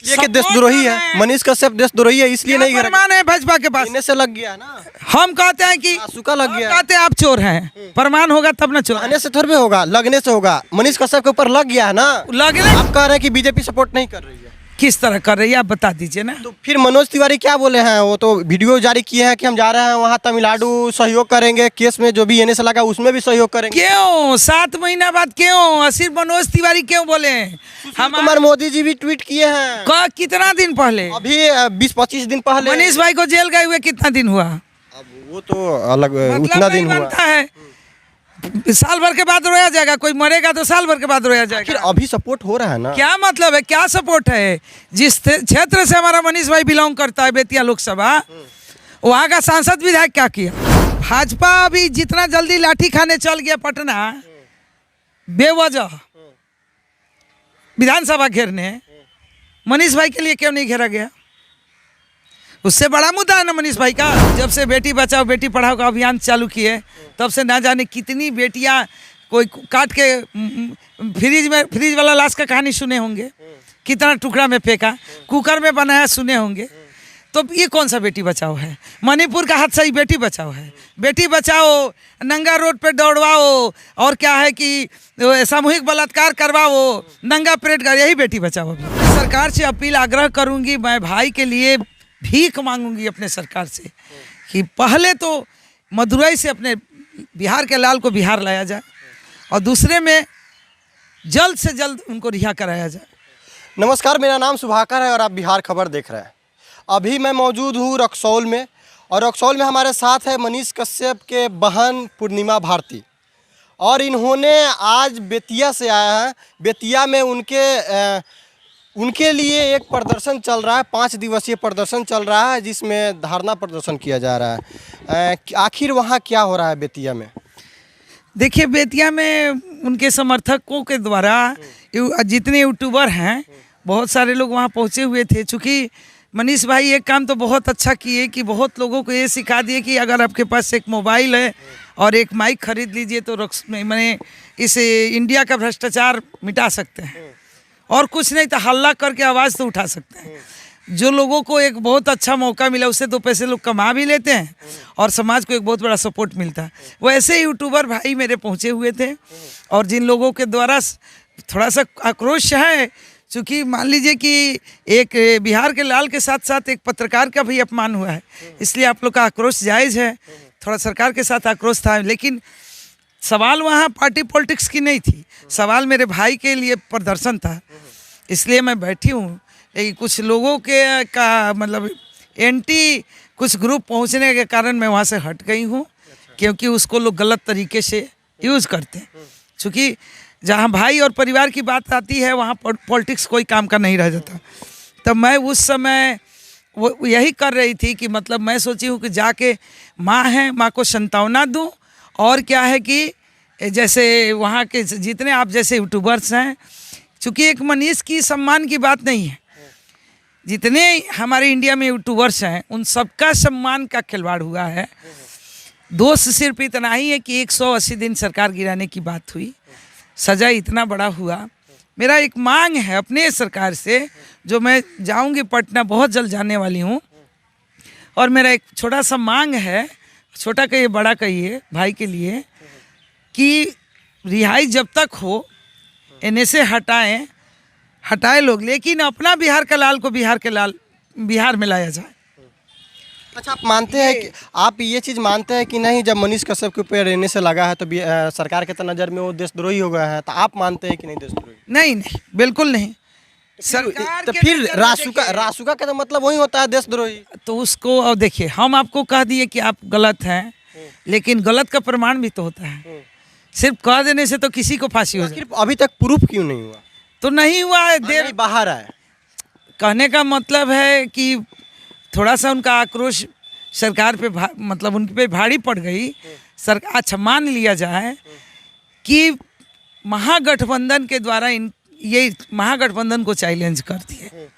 ये कि देशद्रोही है, मनीष कश्यप देशद्रोही है, इसलिए नहीं गिरा। प्रमाण है भाजपा के पास। इन्हें से लग गया ना, हम कहते हैं कि आंसू लग गया। कहते हैं आप चोर हैं, प्रमाण होगा तब ना चोर। आने से थोड़ी होगा, लगने से होगा। मनीष कश्यप के ऊपर लग गया है ना। लगने आप कह रहे हैं कि बीजेपी सपोर्ट नहीं कर रही है, किस तरह कर रही है आप बता दीजिए ना। तो फिर मनोज तिवारी क्या बोले हैं? वो तो वीडियो जारी किए हैं कि हम जा रहे हैं वहाँ तमिलनाडु, सहयोग करेंगे केस में, जो भी एनए से लगा उसमें भी सहयोग करेंगे। क्यों 7 महीना बाद क्यों सिर्फ मनोज तिवारी क्यों बोले? हमारे मोदी जी भी ट्वीट किए हैं कितना दिन पहले? अभी 20-25 दिन पहले। मनीष भाई को जेल गए हुए कितना दिन हुआ? अब वो तो अलग मतलब उतना दिन नहीं हुआ बनता है। साल भर के बाद रोया जाएगा, कोई मरेगा तो साल भर के बाद रोया फिर जाएगा। अभी सपोर्ट हो रहा है ना। क्या मतलब है, क्या सपोर्ट है? जिस क्षेत्र से हमारा मनीष भाई बिलोंग करता है, बेतिया लोकसभा, वहाँ का सांसद विधायक क्या किया? भाजपा अभी जितना जल्दी लाठी खाने चल गया पटना बेवजह विधानसभा घेरने, मनीष भाई के लिए क्यों नहीं घेरा गया? उससे बड़ा मुद्दा है ना मनीष भाई का। जब से बेटी बचाओ बेटी पढ़ाओ का अभियान चालू किए तब से ना जाने कितनी बेटियां कोई काट के फ्रिज वाला लाश का कहानी सुने होंगे, कितना टुकड़ा में फेंका, कुकर में बनाया सुने होंगे। तो ये कौन सा बेटी बचाओ है? मणिपुर का हादसा ही बेटी बचाओ है। बेटी बचाओ, नंगा रोड पे दौड़वाओ, और क्या है कि सामूहिक बलात्कार करवाओ, नंगा परेड कर, यही बेटी बचाओ। अभी सरकार से अपील आग्रह करूंगी, मैं भाई के लिए भीख मांगूंगी अपने सरकार से कि पहले तो मदुरई से अपने बिहार के लाल को बिहार लाया जाए, और दूसरे में जल्द से जल्द उनको रिहा कराया जाए। नमस्कार, मेरा नाम सुभाकर है और आप बिहार खबर देख रहे हैं। अभी मैं मौजूद हूँ रक्सौल में, और रक्सौल में हमारे साथ है मनीष कश्यप के बहन पूर्णिमा भारती, और इन्होंने आज बेतिया से आया है। बेतिया में उनके लिए एक प्रदर्शन चल रहा है, 5 दिवसीय प्रदर्शन चल रहा है, जिसमें धरना प्रदर्शन किया जा रहा है। आखिर वहाँ क्या हो रहा है बेतिया में? देखिए, बेतिया में उनके समर्थकों के द्वारा जितने यूट्यूबर हैं बहुत सारे लोग वहाँ पहुँचे हुए थे। चूँकि मनीष भाई एक काम तो बहुत अच्छा किए कि बहुत लोगों को ये सिखा दिए कि अगर आपके पास एक मोबाइल है और एक माइक खरीद लीजिए तो मैंने इस इंडिया का भ्रष्टाचार मिटा सकते हैं, और कुछ नहीं तो हल्ला करके आवाज़ तो उठा सकते हैं। जो लोगों को एक बहुत अच्छा मौका मिला, उससे 2 पैसे लोग कमा भी लेते हैं और समाज को एक बहुत बड़ा सपोर्ट मिलता है। वैसे यूट्यूबर भाई मेरे पहुंचे हुए थे, और जिन लोगों के द्वारा थोड़ा सा आक्रोश है, चूँकि मान लीजिए कि एक बिहार के लाल के साथ साथ एक पत्रकार का भी अपमान हुआ है, इसलिए आप लोग का आक्रोश जायज़ है। थोड़ा सरकार के साथ आक्रोश था, लेकिन सवाल वहाँ पार्टी पॉलिटिक्स की नहीं थी, सवाल मेरे भाई के लिए प्रदर्शन था। इसलिए मैं बैठी हूँ, लेकिन कुछ लोगों के का मतलब एंटी कुछ ग्रुप पहुँचने के कारण मैं वहाँ से हट गई हूँ, क्योंकि उसको लोग गलत तरीके से यूज़ करते हैं। चूँकि जहाँ भाई और परिवार की बात आती है वहाँ पॉलिटिक्स कोई काम का नहीं रह जाता। तब मैं उस समय वो यही कर रही थी कि मतलब मैं सोची हूँ कि जाके माँ है, माँ को संतावना दूँ, और क्या है कि जैसे वहाँ के जितने आप जैसे यूट्यूबर्स हैं, चूँकि एक मनीष की सम्मान की बात नहीं है, जितने हमारे इंडिया में यूट्यूबर्स हैं उन सबका सम्मान का खिलवाड़ हुआ है। दोष सिर्फ इतना ही है कि 180 दिन सरकार गिराने की बात हुई, सज़ा इतना बड़ा हुआ। मेरा एक मांग है अपने सरकार से, जो मैं जाऊंगी पटना, बहुत जल्द जाने वाली हूँ, और मेरा एक छोटा सा मांग है, छोटा कहिए बड़ा कहिए, भाई के लिए, कि रिहाई जब तक हो एनए से हटाए लोग, लेकिन अपना बिहार का लाल को बिहार में लाया जाए। अच्छा, आप मानते हैं कि आप ये चीज़ मानते हैं कि नहीं, जब मनीष कश्यप के ऊपर एनए से लगा है तो सरकार के नज़र में वो देशद्रोही हो गया है, तो आप मानते हैं कि नहीं देशद्रोही? नहीं, बिल्कुल नहीं। सरकार तो फिर रासुका का तो मतलब वही होता है, देशद्रोही। तो उसको, और देखिए, हम आपको कह दिए कि आप गलत हैं, लेकिन गलत का प्रमाण भी तो होता है। सिर्फ कह देने से तो किसी को फांसी हो जाए। अभी तक प्रूफ क्यों नहीं हुआ? तो नहीं हुआ है, देर बाहर आए। कहने का मतलब है कि थोड़ा सा उनका आक्रोश सरकार पे मतलब उन पे भारी पड़ गई। सरकार, अच्छा मान लिया जाए कि महागठबंधन के द्वारा ये महागठबंधन को चैलेंज कर दिए,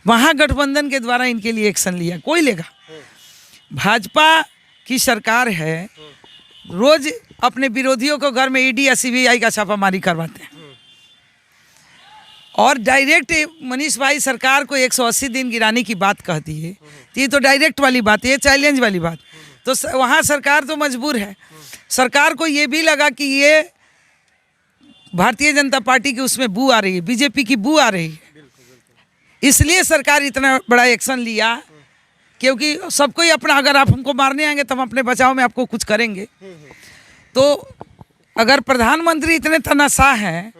महागठबंधन के द्वारा इनके लिए एक्शन लिया, कोई लेगा? भाजपा की सरकार है, रोज अपने विरोधियों को घर में ईडी या सीबीआई का छापामारी करवाते हैं, और डायरेक्ट मनीष भाई सरकार को 180 दिन गिराने की बात कहती है, तो ये तो डायरेक्ट वाली बात है, ये चैलेंज वाली बात। तो वहाँ सरकार तो मजबूर है। सरकार को ये भी लगा कि ये भारतीय जनता पार्टी की उसमें बू आ रही है, बीजेपी की बू आ रही है, इसलिए सरकार इतना बड़ा एक्शन लिया। क्योंकि सबको ही अपना, अगर आप हमको मारने आएंगे तो हम अपने बचाव में आपको कुछ करेंगे। तो अगर प्रधानमंत्री इतने तनाशाह हैं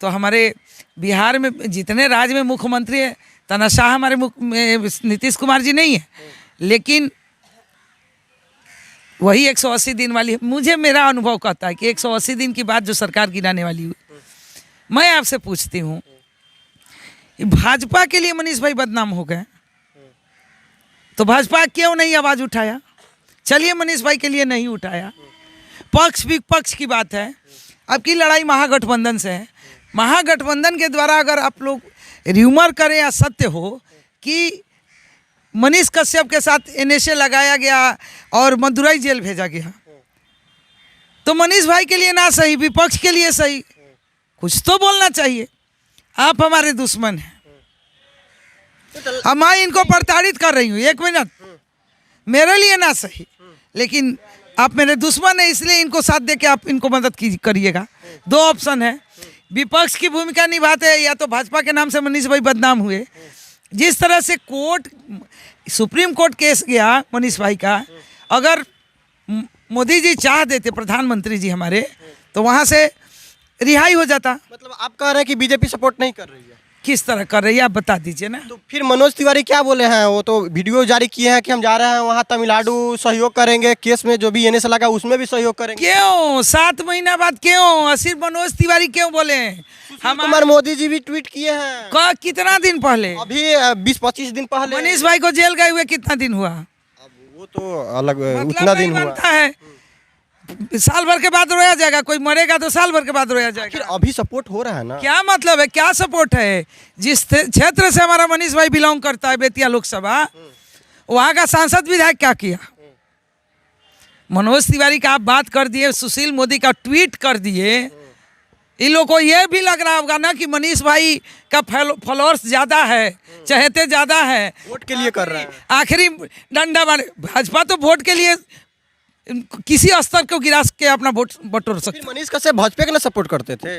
तो हमारे बिहार में जितने राज्य में मुख्यमंत्री है, तनाशाह हमारे नीतीश कुमार जी नहीं है, लेकिन वही 180 दिन वाली, मुझे मेरा अनुभव कहता है कि 180 दिन की बात जो सरकार गिराने वाली हुई। मैं आपसे पूछती हूँ, भाजपा के लिए मनीष भाई बदनाम हो गए, तो भाजपा क्यों नहीं आवाज उठाया? चलिए मनीष भाई के लिए नहीं उठाया, पक्ष विपक्ष की बात है। अब की लड़ाई महागठबंधन से है। महागठबंधन के द्वारा अगर आप लोग र्यूमर करें या सत्य हो कि मनीष कश्यप के साथ एनएसए लगाया गया और मदुरई जेल भेजा गया, तो मनीष भाई के लिए ना सही, विपक्ष के लिए सही, कुछ तो बोलना चाहिए। आप हमारे दुश्मन हैं, मैं इनको प्रताड़ित कर रही हूँ, 1 मिनट, मेरे लिए ना सही, लेकिन आप मेरे दुश्मन हैं, इसलिए इनको साथ दे के आप इनको मदद करिएगा। 2 ऑप्शन है, विपक्ष की भूमिका निभाते हैं या तो भाजपा के नाम से मनीष भाई बदनाम हुए। जिस तरह से सुप्रीम कोर्ट केस गया मनीष भाई का, अगर मोदी जी चाह देते, प्रधानमंत्री जी हमारे, तो वहाँ से रिहाई हो जाता। मतलब आप कह रहे हैं कि बीजेपी सपोर्ट नहीं कर रही है? किस तरह कर रही है आप बता दीजिए ना। तो फिर मनोज तिवारी क्या बोले हैं? वो तो वीडियो जारी किए हैं कि हम जा रहे हैं वहाँ तमिलनाडु, सहयोग करेंगे, केस में जो भी एनएसए लगा उसमें भी सहयोग करेंगे। क्यों 7 महीना बाद क्यों? सिर्फ मनोज तिवारी क्यों बोले? हमारे मोदी जी भी ट्वीट किए हैं। कितना दिन पहले? अभी 20-25 दिन पहले। मनीष भाई को जेल गए हुए कितना दिन हुआ? अब वो तो अलग, मतलब उतना दिन नहीं हुआ बनता है। साल भर के बाद रोया जाएगा, कोई मरेगा तो साल भर के बाद रोया फिर जाएगा। अभी सपोर्ट हो रहा है ना? क्या मतलब है, क्या सपोर्ट है? जिस क्षेत्र से हमारा मनीष भाई बिलोंग करता है, बेतिया लोकसभा, वहाँ का सांसद विधायक क्या किया? मनोज तिवारी का आप बात कर दिए, सुशील मोदी का ट्वीट कर दिए। इन लोगों को ये भी लग रहा होगा ना कि मनीष भाई का फॉलोअर्स ज्यादा है, चहेते ज्यादा है, वोट के लिए कर रहे हैं। आखिरी डंडा मारे। भाजपा तो वोट के लिए किसी स्तर को गिरा के अपना वोट बटोर सकते। फिर मनीष कश्यप भाजपा के ना सपोर्ट करते थे?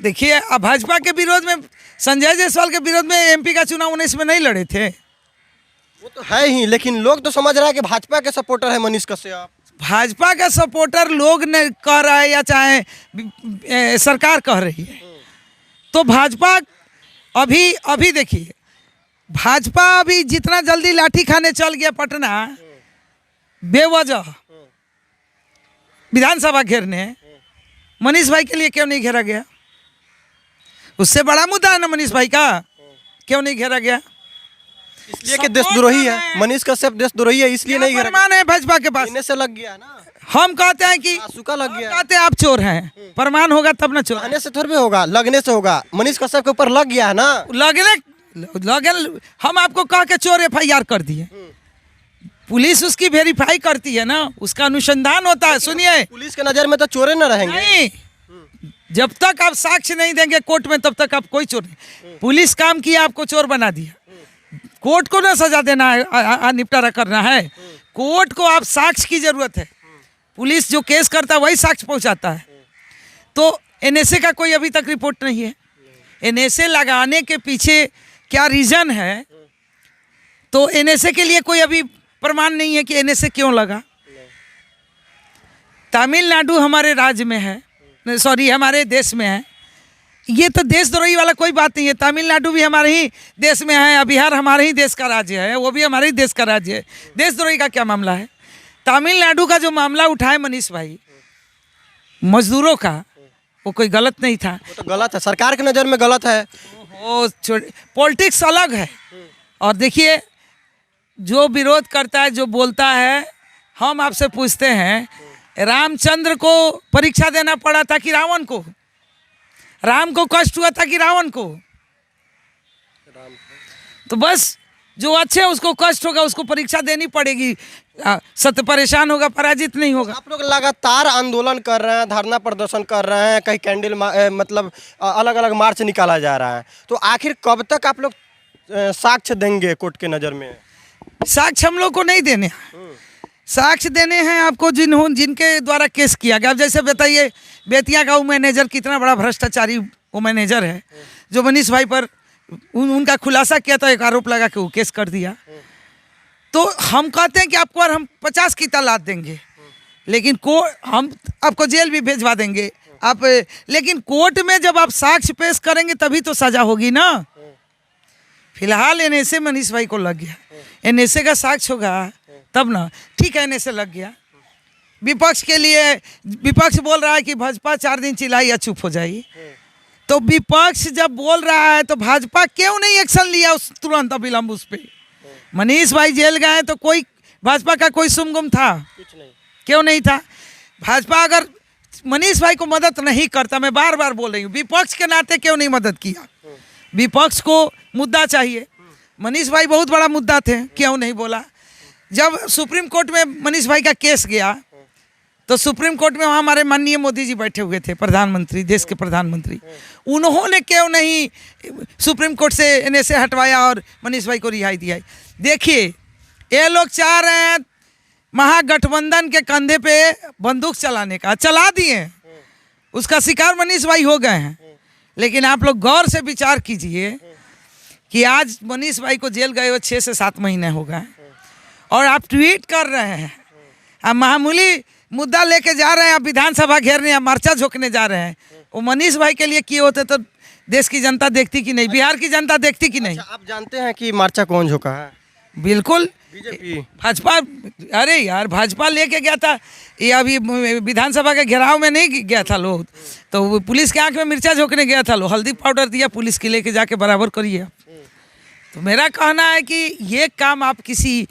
देखिए, अब भाजपा के विरोध में, संजय जायसवाल के विरोध में एमपी का चुनाव 19 में नहीं लड़े थे। वो तो है ही, लेकिन लोग तो समझ रहा है कि भाजपा के सपोर्टर है मनीष कश्यप। भाजपा का सपोर्टर लोग ने कह रहा है या चाहे सरकार कह रही है, तो भाजपा अभी देखिए, भाजपा अभी जितना जल्दी लाठी खाने चल गया पटना बेवजह विधानसभा घेरने, मनीष भाई के लिए क्यों नहीं घेरा गया? उससे बड़ा मुद्दा है ना मनीष भाई का, क्यों नहीं घेरा गया? इसलिए कि देशद्रोही है मनीष कश्यप, देशद्रोही है इसलिए नहीं घेरा। प्रमाण है भाजपा के पास? से लग गया ना। हम कहते हैं कि सूखा लग गया। कहते हैं आप चोर हैं, प्रमाण होगा तब ना चोर। आने से थोड़ी होगा, लगने से होगा। मनीष कश्यप के ऊपर लग गया है ना। लगे हम आपको कह के चोर FIR कर दिए, पुलिस उसकी वेरीफाई करती है ना, उसका अनुसंधान होता है। सुनिए, पुलिस के नजर में तो चोरे न रहेंगे। नहीं, जब तक आप साक्ष्य नहीं देंगे कोर्ट में तब तक आप कोई चोर नहीं। पुलिस काम किया, आपको चोर बना दिया, कोर्ट को ना सजा देना है, निपटारा करना है। कोर्ट को आप साक्ष्य की जरूरत है। पुलिस जो केस करता है वही साक्ष्य पहुंचाता है। तो एनएसए का कोई अभी तक रिपोर्ट नहीं है। एनएसए लगाने के पीछे क्या रीजन है, तो एनएसए के लिए कोई अभी प्रमाण नहीं है कि एनएसए क्यों लगा। तमिलनाडु हमारे राज्य में है, सॉरी हमारे देश में है। ये तो देशद्रोही वाला कोई बात नहीं है। तमिलनाडु भी हमारे ही देश में है, बिहार हमारे ही देश का राज्य है, वो भी हमारे ही देश का राज्य है। देशद्रोही का क्या मामला है? तमिलनाडु का जो मामला उठाए मनीष भाई मजदूरों का, वो कोई गलत नहीं था। वो तो गलत है, सरकार की नज़र में गलत है। वो पॉलिटिक्स अलग है। और देखिए, जो विरोध करता है, जो बोलता है, हम आपसे पूछते हैं, रामचंद्र को परीक्षा देना पड़ा था कि रावण को? राम को कष्ट हुआ था कि रावण को? तो बस जो अच्छे हैं उसको कष्ट होगा, उसको परीक्षा देनी पड़ेगी, सत्य परेशान होगा, पराजित नहीं होगा। आप लोग लगातार आंदोलन कर रहे हैं, धरना प्रदर्शन कर रहे हैं, कहीं कैंडल मतलब अलग अलग मार्च निकाला जा रहा है, तो आखिर कब तक आप लोग साक्ष्य देंगे कोर्ट के नज़र में? साक्ष्य हम लोग को नहीं देने हैं, साक्ष्य देने हैं आपको जिनके द्वारा केस किया गया। अब जैसे बताइए बेतिया का वो मैनेजर कितना बड़ा भ्रष्टाचारी वो मैनेजर है, जो मनीष भाई पर उनका खुलासा किया था, एक आरोप लगा के वो केस कर दिया। तो हम कहते हैं कि आपको और हम 50 की तलाश देंगे, लेकिन हम आपको जेल भी भेजवा देंगे आप, लेकिन कोर्ट में जब आप साक्ष्य पेश करेंगे तभी तो सजा होगी ना। फिलहाल एनएसए मनीष भाई को लग गया, एनएसए का साक्ष्य होगा तब ना, ठीक है एनएसए लग गया। विपक्ष के लिए विपक्ष बोल रहा है कि भाजपा 4 दिन चिल्लाई या चुप हो जाएगी, तो विपक्ष जब बोल रहा है तो भाजपा क्यों नहीं एक्शन लिया उस तुरंत अविलंब उस पर? मनीष भाई जेल गए तो कोई भाजपा का कोई सुमगुम था? कुछ नहीं। क्यों नहीं था? भाजपा अगर मनीष भाई को मदद नहीं करता, मैं बार बार बोल रही हूँ, विपक्ष के नाते क्यों नहीं मदद किया? विपक्ष को मुद्दा चाहिए, मनीष भाई बहुत बड़ा मुद्दा थे, क्यों नहीं बोला? जब सुप्रीम कोर्ट में मनीष भाई का केस गया तो सुप्रीम कोर्ट में वहाँ हमारे माननीय मोदी जी बैठे हुए थे, प्रधानमंत्री, देश के प्रधानमंत्री, उन्होंने क्यों नहीं सुप्रीम कोर्ट से एनएसए हटवाया और मनीष भाई को रिहाई दिया? देखिए ये लोग चाह रहे हैं महागठबंधन के कंधे पे बंदूक चलाने का, चला दिए, उसका शिकार मनीष भाई हो गए हैं। लेकिन आप लोग गौर से विचार कीजिए कि आज मनीष भाई को जेल गए हुए 6 से 7 महीने हो गए और आप ट्वीट कर रहे हैं, आप मामूली मुद्दा लेके जा रहे हैं, आप विधानसभा घेरने या मार्चा झोंकने जा रहे हैं। वो मनीष भाई के लिए किए होते तो देश की जनता देखती कि नहीं, बिहार की जनता देखती कि नहीं? अच्छा, आप जानते हैं कि मार्चा कौन झोंका है? बिल्कुल बीजेपी, भाजपा। अरे यार भाजपा लेके गया था, ये अभी विधानसभा के घेराव में नहीं गया था लोग, तो पुलिस के आंख में मिर्चा झोंकने गया था, लोग हल्दी पाउडर दिया पुलिस के, लेके जाके बराबर करिए। तो मेरा कहना है कि ये काम आप किसी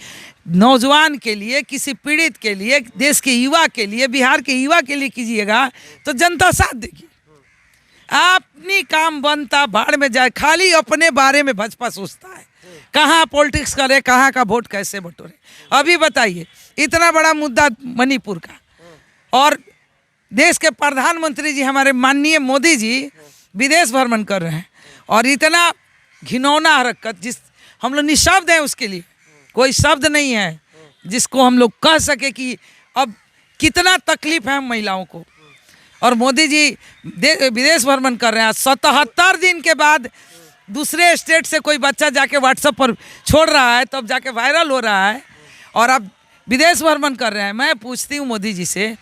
नौजवान के लिए, किसी पीड़ित के लिए, देश के युवा के लिए, बिहार के युवा के लिए कीजिएगा तो जनता साथ देगी। अपनी काम बनता भाड़ में जाए, खाली अपने बारे में भाजपा सोचता है, कहाँ पॉलिटिक्स करे, कहाँ का वोट कैसे बटोरे। अभी बताइए इतना बड़ा मुद्दा मणिपुर का, और देश के प्रधानमंत्री जी हमारे माननीय मोदी जी विदेश भ्रमण कर रहे हैं, और इतना घिनौना हरकत, जिस हम लोग निशब्द हैं, उसके लिए कोई शब्द नहीं है जिसको हम लोग कह सके कि अब कितना तकलीफ है हम महिलाओं को। और मोदी जी विदेश भ्रमण कर रहे हैं, 77 दिन के बाद दूसरे स्टेट से कोई बच्चा जाके व्हाट्सएप पर छोड़ रहा है, तब जाके वायरल हो रहा है, और अब विदेश भ्रमण कर रहे हैं। मैं पूछती हूँ मोदी जी से,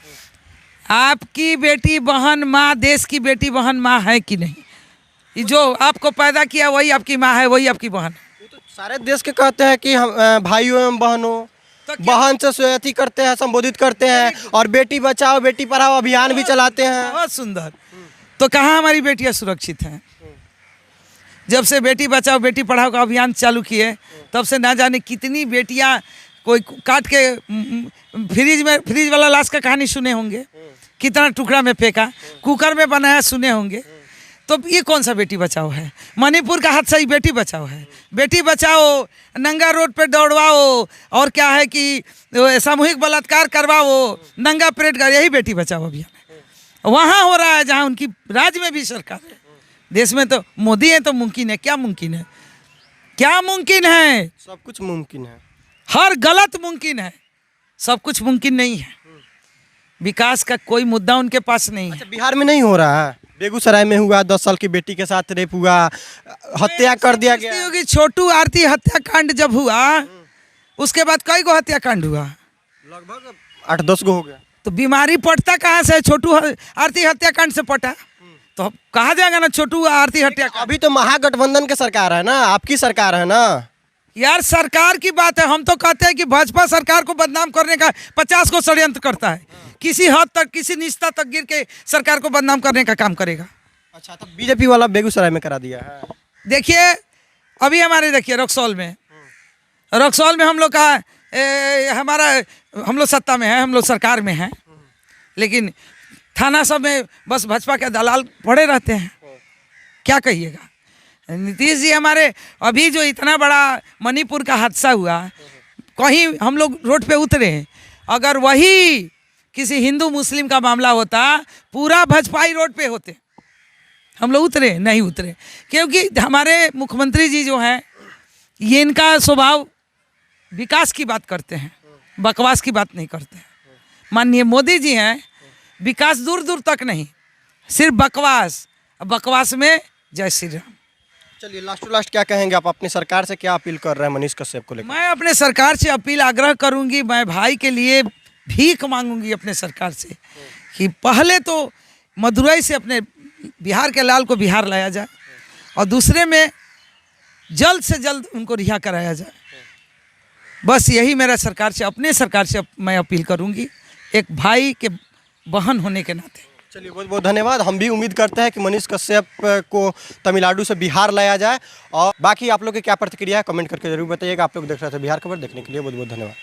आपकी बेटी बहन माँ, देश की बेटी बहन माँ है कि नहीं? ये जो आपको पैदा किया वही आपकी माँ है, वही आपकी बहन है। तो सारे देश के कहते हैं कि हम भाइयों एवं बहनों, बहन से अति करते हैं, संबोधित करते हैं, और बेटी बचाओ बेटी पढ़ाओ अभियान भी चलाते हैं। बहुत सुंदर। तो कहाँ हमारी बेटियाँ सुरक्षित हैं? जब से बेटी बचाओ बेटी पढ़ाओ का अभियान चालू किए तब से ना जाने कितनी बेटियाँ कोई काट के फ्रिज वाला लाश का कहानी सुने होंगे, कितना टुकड़ा में फेंका, कुकर में बनाया सुने होंगे। तो ये कौन सा बेटी बचाओ है? मणिपुर का हादसा ही बेटी बचाओ है। बेटी बचाओ, नंगा रोड पे दौड़वाओ, और क्या है कि सामूहिक बलात्कार करवाओ, नंगा परेड कर, यही बेटी बचाओ अभियान है। वहाँ हो रहा है जहाँ उनकी राज्य में भी सरकार है। देश में तो मोदी है तो मुमकिन है। क्या मुमकिन है? क्या मुमकिन है? सब कुछ मुमकिन है। हर गलत मुमकिन है, सब कुछ मुमकिन नहीं है। विकास का कोई मुद्दा उनके पास नहीं है। अच्छा, बिहार में नहीं हो रहा है? बेगूसराय में हुआ, 10 साल की बेटी के साथ रेप हुआ, हत्या कर दिया गया। होगी छोटू आरती हत्याकांड जब हुआ उसके बाद कई गो हत्याकांड हुआ? लगभग 8-10 गो हो गया। तो बीमारी पड़ता कहाँ से? छोटू आरती हत्याकांड से पटा, तो कहा जाएगा ना छोटू आरती हत्याकांड। अभी तो महागठबंधन की सरकार है ना, आपकी सरकार है ना यार। सरकार की बात है, हम तो कहते हैं कि भाजपा सरकार को बदनाम करने का 50 को षड्यंत्र करता है, किसी हद तक, किसी निष्ठा तक गिर के सरकार को बदनाम करने का काम करेगा। अच्छा, तो बीजेपी वाला बेगूसराय में करा दिया है। देखिए अभी हमारे, देखिए रक्सौल में हम लोग का हम लोग सत्ता में हैं, हम लोग सरकार में हैं, लेकिन थाना सब में बस भाजपा के दलाल पड़े रहते हैं। क्या कहिएगा? नीतीश जी हमारे, अभी जो इतना बड़ा मणिपुर का हादसा हुआ, कहीं हम लोग रोड पे उतरे हैं, अगर वही किसी हिंदू मुस्लिम का मामला होता पूरा भजपाई रोड पे होते, हम लोग उतरे नहीं उतरे, क्योंकि हमारे मुख्यमंत्री जी जो हैं ये इनका स्वभाव विकास की बात करते हैं, बकवास की बात नहीं करते हैं। माननीय मोदी जी हैं, विकास दूर दूर तक नहीं, सिर्फ बकवास, बकवास में जय श्री राम। चलिए लास्ट टू लास्ट क्या कहेंगे आप, अपनी सरकार से क्या अपील कर रहे हैं मनीष कश्यप को लेकर? मैं अपने सरकार से अपील आग्रह करूंगी, मैं भाई के लिए भीख मांगूंगी अपने सरकार से कि पहले तो मदुरई से अपने बिहार के लाल को बिहार लाया जाए और दूसरे में जल्द से जल्द उनको रिहा कराया जाए। बस यही मेरा सरकार से, अपने सरकार से मैं अपील करूंगी, एक भाई के बहन होने के नाते। चलिए बहुत बहुत धन्यवाद। हम भी उम्मीद करते हैं कि मनीष कश्यप को तमिलनाडु से बिहार लाया जाए। और बाकी आप लोग की क्या प्रतिक्रिया है कमेंट करके जरूर बताइएगा। आप लोग देख रहे थे बिहार खबर, देखने के लिए बहुत बहुत धन्यवाद।